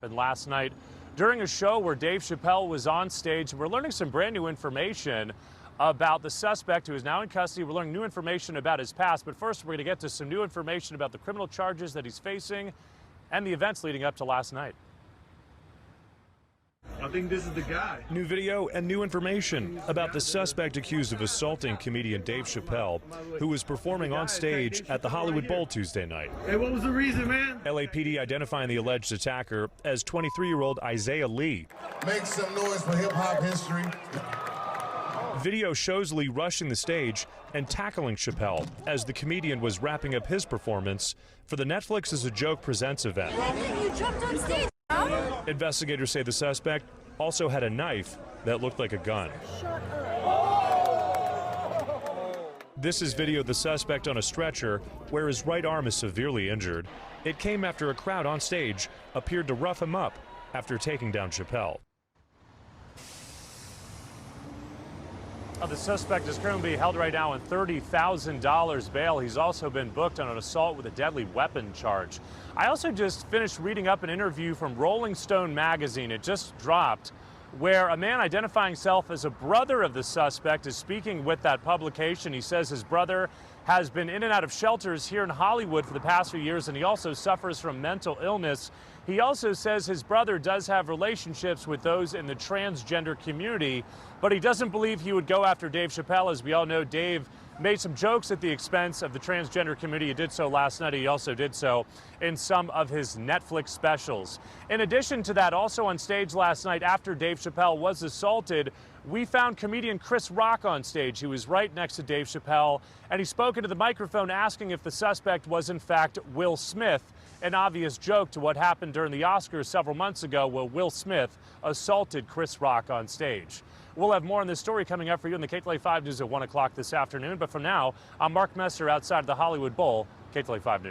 And last night during a show where Dave Chapelle was on stage. We're learning some brand new information about the suspect who is now in custody. We're learning new information about his past, but first we're going to get to some new information about the criminal charges that he's facing and the events leading up to last night. I think this is the guy. New video and new information about the suspect accused of assaulting comedian Dave Chapelle, who was performing on stage at the Hollywood Bowl Tuesday night. Hey, what was the reason, man? LAPD identifying the alleged attacker as 23-year-old Isaiah Lee. Make some noise for hip-hop history. Video shows Lee rushing the stage and tackling Chapelle as the comedian was wrapping up his performance for the Netflix as a Joke Presents event. You jumped on stage. Investigators say the suspect also had a knife that looked like a gun. This is video of the suspect on a stretcher where his right arm is severely injured. It came after a crowd on stage appeared to rough him up after taking down Chapelle. The suspect is currently being held right now on $30,000 bail. He's also been booked on an assault with a deadly weapon charge. I also just finished reading up an interview from Rolling Stone magazine. It just dropped, where a man identifying himself as a brother of the suspect is speaking with that publication. He says his brother has been in and out of shelters here in Hollywood for the past few years, and he also suffers from mental illness. He also says his brother does have relationships with those in the transgender community, but he doesn't believe he would go after Dave Chapelle. As we all know, Dave made some jokes at the expense of the transgender community. He did so last night. He also did so in some of his Netflix specials. In addition to that, also on stage last night after Dave Chapelle was assaulted, we found comedian Chris Rock on stage. He was right next to Dave Chapelle, and he spoke into the microphone asking if the suspect was in fact Will Smith, an obvious joke to what happened during the Oscars several months ago where Will Smith assaulted Chris Rock on stage. We'll have more on this story coming up for you in the KTLA 5 News at 1 o'clock this afternoon. But for now, I'm Mark Messer outside the Hollywood Bowl, KTLA 5 News.